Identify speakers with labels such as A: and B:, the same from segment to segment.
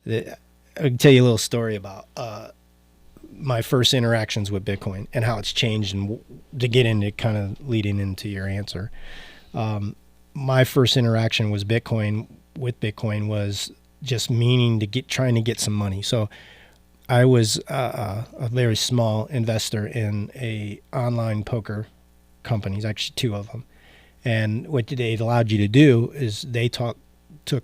A: I'll tell you a little story about my first interactions with Bitcoin and how it's changed, and to get into kind of leading into your answer. My first interaction with Bitcoin was just meaning to trying to get some money. So I was a very small investor in a online poker companies, actually two of them. And what they allowed you to do is they took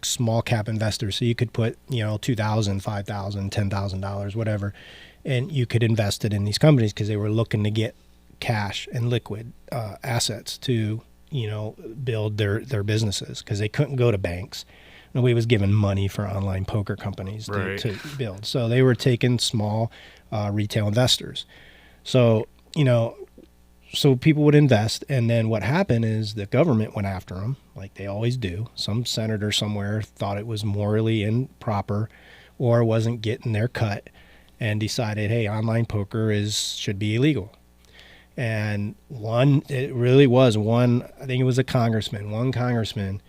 A: small cap investors. So you could put, $2,000, $5,000, $10,000, whatever, and you could invest it in these companies because they were looking to get cash and liquid assets to, build their businesses, because they couldn't go to banks. Nobody was giving money for online poker companies to build. So they were taking small retail investors. So, so people would invest, and then what happened is the government went after them, like they always do. Some senator somewhere thought it was morally improper or wasn't getting their cut, and decided, hey, online poker should be illegal. And I think it was one congressman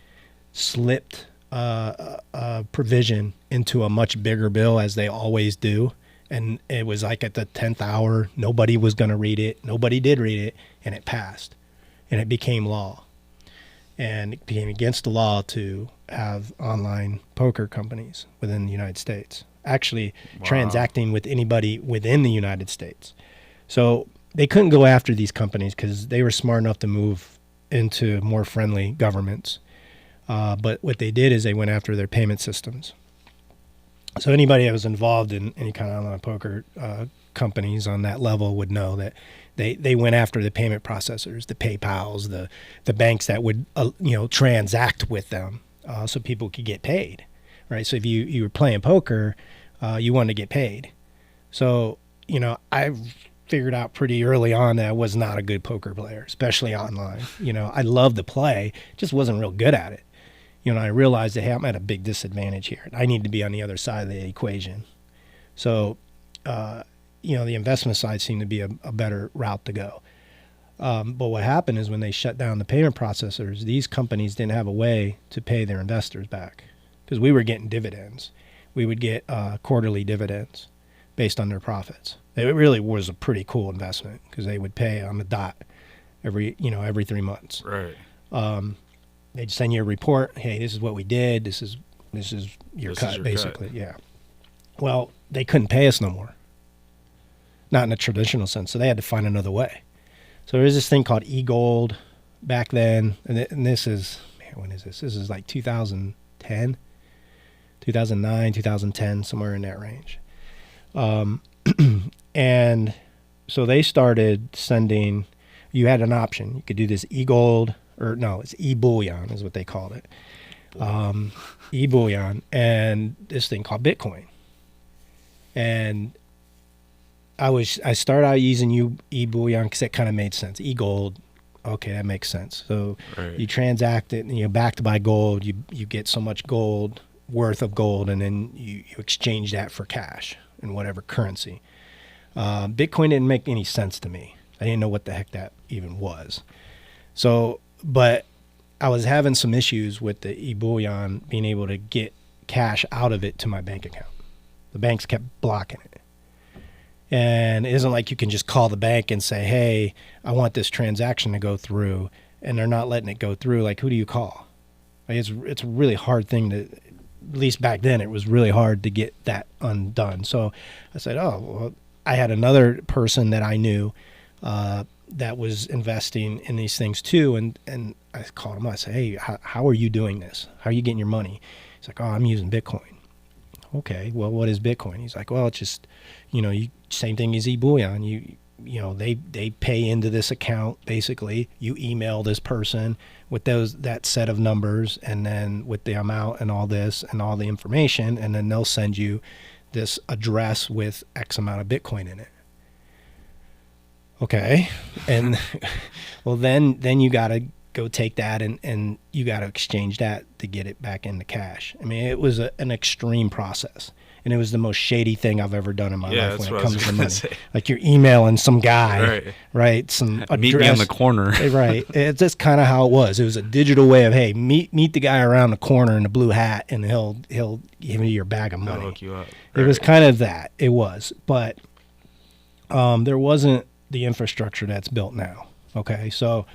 A: slipped a provision into a much bigger bill, as they always do. And it was like at the 10th hour, nobody was going to read it. Nobody did read it, and it passed, and it became law. And it became against the law to have online poker companies within the United States, actually transacting with anybody within the United States. So they couldn't go after these companies because they were smart enough to move into more friendly governments. But what they did is they went after their payment systems. So anybody that was involved in any kind of online poker companies on that level would know that they went after the payment processors, the PayPals, the banks that would transact with them, so people could get paid, right? So if you were playing poker, you wanted to get paid. So I figured out pretty early on that I was not a good poker player, especially online. I loved to play, just wasn't real good at it. I realized that, hey, I'm at a big disadvantage here. I need to be on the other side of the equation. So, the investment side seemed to be a better route to go. But what happened is when they shut down the payment processors, these companies didn't have a way to pay their investors back, because we were getting dividends. We would get quarterly dividends based on their profits. It really was a pretty cool investment, because they would pay on the dot every 3 months.
B: Right.
A: They'd send you a report. Hey, this is what we did. This is your cut, basically. Yeah. Well, they couldn't pay us no more. Not in a traditional sense. So they had to find another way. So there was this thing called e-gold back then. And this is, when is this? This is like 2010, 2009, 2010, somewhere in that range. And so they started sending, you had an option. You could do this e-gold, or no, it's e-bullion is what they called it. E-bullion, and this thing called Bitcoin. And I started out using e-bullion because it kind of made sense. E-gold, okay, that makes sense. So you transact it, backed by gold, you get so much gold, worth of gold, and then you exchange that for cash in whatever currency. Bitcoin didn't make any sense to me. I didn't know what the heck that even was. So, but I was having some issues with the e-bullion being able to get cash out of it to my bank account. The banks kept blocking it. And it isn't like you can just call the bank and say, hey, I want this transaction to go through, and they're not letting it go through. Like, who do you call? Like, it's a really hard thing to, at least back then, it was really hard to get that undone. So I said, well, I had another person that I knew that was investing in these things too. And I called him up. I said, hey, how are you doing this? How are you getting your money? He's like, oh, I'm using Bitcoin. Okay, well, what is Bitcoin? He's like, well, it's just, same thing as e-bullion. They pay into this account, basically. You email this person with that set of numbers, and then with the amount and all this and all the information, and then they'll send you this address with X amount of Bitcoin in it. Okay. And well, then you got to go take that and you got to exchange that to get it back into cash. I mean, it was an extreme process. And it was the most shady thing I've ever done in my life when it comes to money.
B: Say.
A: Like you're emailing some guy, right? Some address.
B: Meet me on the corner.
A: Right. It's just kind of how it was. It was a digital way of, hey, meet the guy around the corner in the blue hat, and he'll give you your bag of money.
B: He'll hook you up.
A: Right. It was kind of that. It was, but there wasn't the infrastructure that's built now. Okay, so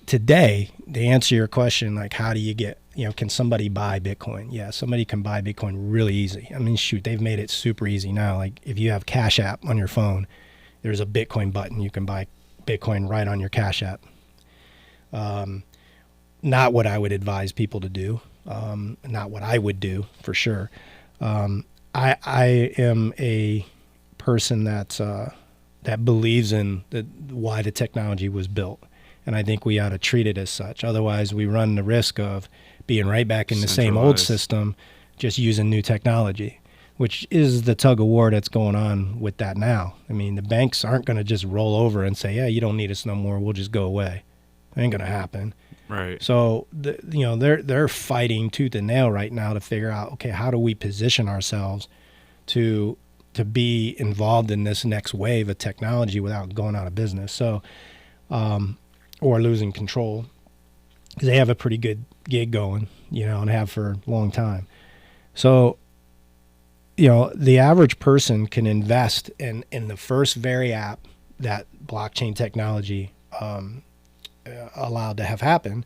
A: today, to answer your question, like how do you get, can somebody buy Bitcoin? Yeah, somebody can buy Bitcoin really easy. I mean, shoot, they've made it super easy now. Like if you have Cash App on your phone, there's a Bitcoin button. You can buy Bitcoin right on your Cash App. Not what I would advise people to do. Not what I would do for sure. I am a person that believes in why the technology was built. And I think we ought to treat it as such. Otherwise, we run the risk of being right back in the same old system, just using new technology, which is the tug of war that's going on with that now. I mean, the banks aren't going to just roll over and say, yeah, you don't need us no more. We'll just go away. It ain't going to happen.
B: Right.
A: So, they're fighting tooth and nail right now to figure out, okay, how do we position ourselves to be involved in this next wave of technology without going out of business. So, or losing control, because they have a pretty good gig going, and have for a long time. So, the average person can invest in the first very app that blockchain technology allowed to have happen,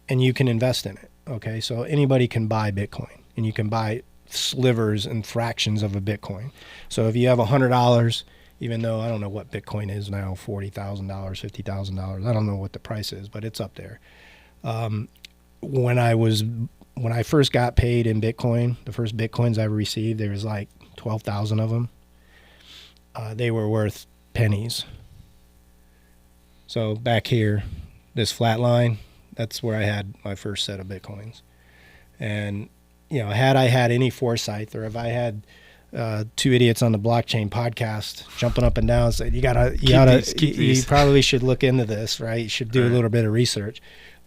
A: and you can invest in it. Okay, so anybody can buy Bitcoin, and you can buy slivers and fractions of a Bitcoin. So if you have $100, even though I don't know what Bitcoin is now, $40,000, $50,000. I don't know what the price is, but it's up there. When I first got paid in Bitcoin, the first Bitcoins I received, there was like 12,000 of them. They were worth pennies. So back here, this flat line, that's where I had my first set of Bitcoins. And, had I had any foresight, or if I had two idiots on the blockchain podcast jumping up and down and saying, you probably should look into this, right? You should do a little bit of research.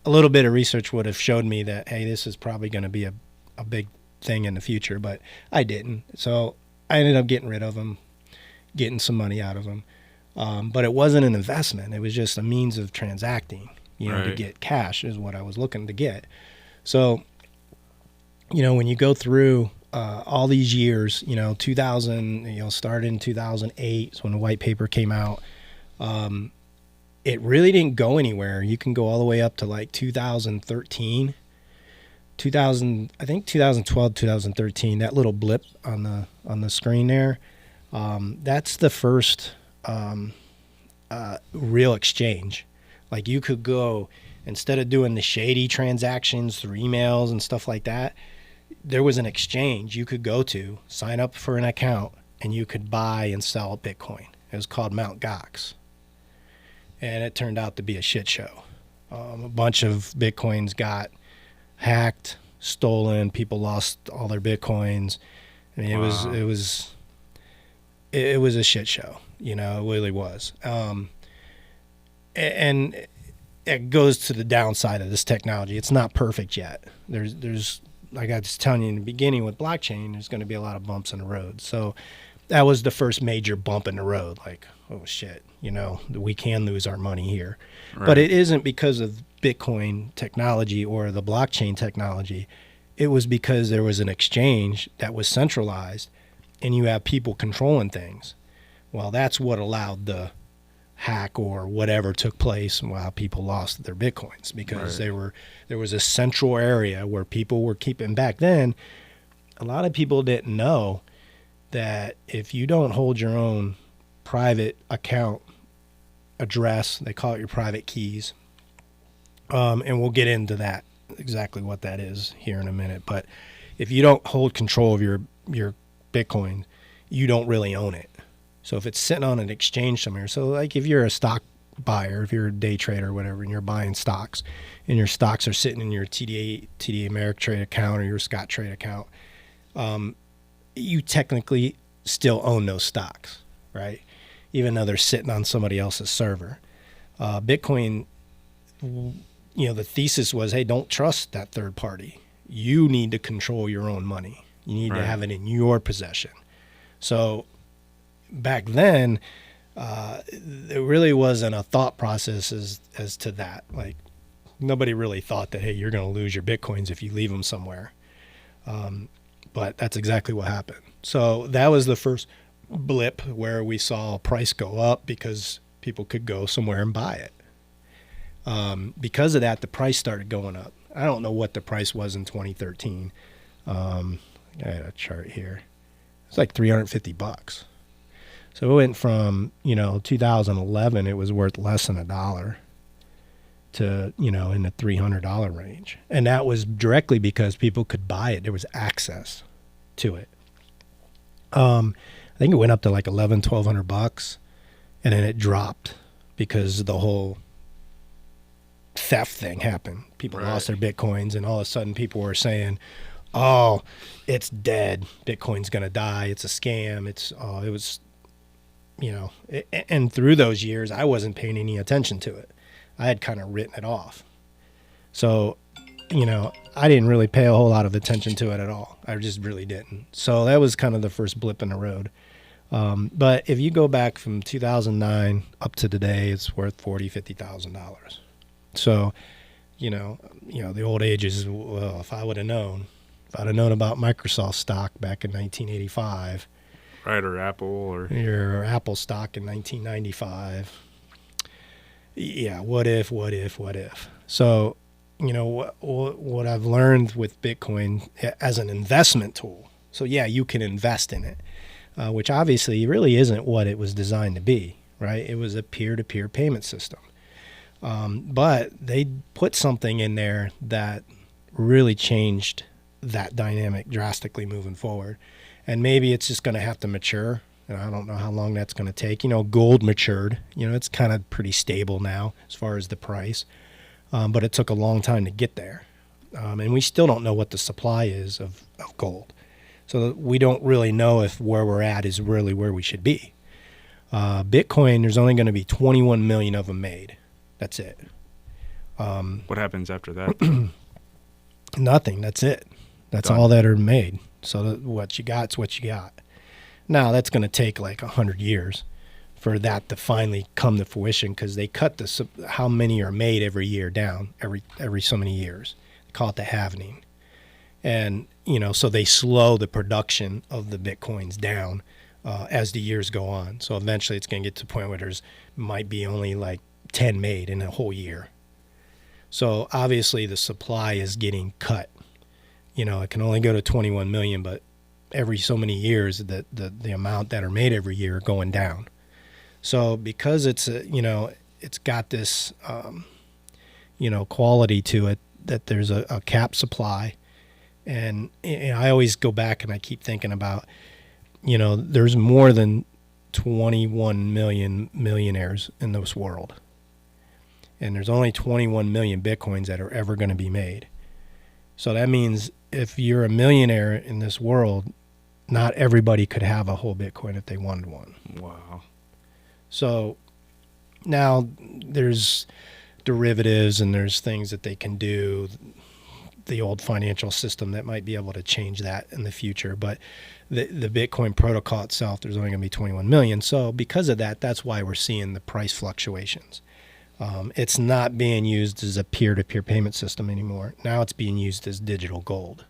A: A little bit of research would have showed me that, hey, this is probably going to be a big thing in the future, but I didn't. So I ended up getting rid of them, getting some money out of them. But it wasn't an investment. It was just a means of transacting, to get cash is what I was looking to get. So, when you go through all these years, 2000, started in 2008 when the white paper came out. It really didn't go anywhere. You can go all the way up to like 2013, I think 2012, 2013, that little blip on the screen there. That's the first real exchange. Like you could go, instead of doing the shady transactions through emails and stuff like that, there was an exchange you could go to, sign up for an account, and you could buy and sell Bitcoin. It was called Mt. Gox. And it turned out to be a shit show. A bunch of Bitcoins got hacked, stolen. People lost all their Bitcoins. I mean, it was a shit show. It really was. And it goes to the downside of this technology. It's not perfect yet. There's like I was telling you in the beginning with blockchain, there's going to be a lot of bumps in the road. So that was the first major bump in the road. Like, oh shit, we can lose our money here. Right. But it isn't because of Bitcoin technology or the blockchain technology. It was because there was an exchange that was centralized and you have people controlling things. Well, that's what allowed the hack or whatever took place while people lost their Bitcoins, because there was a central area where people were keeping. Back then, a lot of people didn't know that if you don't hold your own private account address, they call it your private keys, and we'll get into that, exactly what that is here in a minute. But if you don't hold control of your Bitcoin, you don't really own it. So if it's sitting on an exchange somewhere, so like if you're a stock buyer, if you're a day trader or whatever, and you're buying stocks, and your stocks are sitting in your TD Ameritrade account or your Scottrade account, you technically still own those stocks, right? Even though they're sitting on somebody else's server. Bitcoin, the thesis was, hey, don't trust that third party. You need to control your own money. You need to have it in your possession. So back then, there really wasn't a thought process as to that. Like, nobody really thought that, hey, you're going to lose your Bitcoins if you leave them somewhere. But that's exactly what happened. So that was the first blip where we saw price go up because people could go somewhere and buy it. Because of that, the price started going up. I don't know what the price was in 2013. I had a chart here. It's like $350. So it went from, 2011, it was worth less than $1 to, in the $300 range. And that was directly because people could buy it. There was access to it. I think it went up to like $1,100-$1,200, and then it dropped because the whole theft thing happened. People lost their Bitcoins, and all of a sudden people were saying, oh, it's dead. Bitcoin's going to die. It's a scam. It was, and through those years, I wasn't paying any attention to it. I had kind of written it off. So, I didn't really pay a whole lot of attention to it at all. I just really didn't. So that was kind of the first blip in the road. But if you go back from 2009 up to today, it's worth $40,000, $50,000. So, the old ages, well, if I'd have known about Microsoft stock back in 1985.
B: Right, or Apple. Or
A: your Apple stock in 1995. Yeah, what if? So, what I've learned with Bitcoin as an investment tool. So, yeah, you can invest in it, which obviously really isn't what it was designed to be, right? It was a peer-to-peer payment system. But they put something in there that really changed that dynamic drastically moving forward. And maybe it's just going to have to mature. And I don't know how long that's going to take. Gold matured. It's kind of pretty stable now as far as the price. But it took a long time to get there. And we still don't know what the supply is of gold. So we don't really know if where we're at is really where we should be. Bitcoin, there's only going to be 21 million of them made. That's it.
B: What happens after that?
A: Nothing. That's it. That's all that are made. So what you got's what you got. Now, that's going to take like 100 years for that to finally come to fruition, because they cut how many are made every year down, every so many years. They call it the halvening. And, so they slow the production of the Bitcoins down as the years go on. So eventually it's going to get to the point where there's might be only like 10 made in a whole year. So obviously the supply is getting cut. It can only go to 21 million, but every so many years the amount that are made every year are going down. So because it's it's got this quality to it that there's a cap supply, and I always go back and I keep thinking about there's more than 21 million millionaires in this world. And there's only 21 million Bitcoins that are ever going to be made. So that means if you're a millionaire in this world, not everybody could have a whole Bitcoin if they wanted one.
B: Wow.
A: So now there's derivatives and there's things that they can do, the old financial system that might be able to change that in the future. But the Bitcoin protocol itself, there's only going to be 21 million. So because of that, that's why we're seeing the price fluctuations. It's not being used as a peer-to-peer payment system anymore. Now it's being used as digital gold.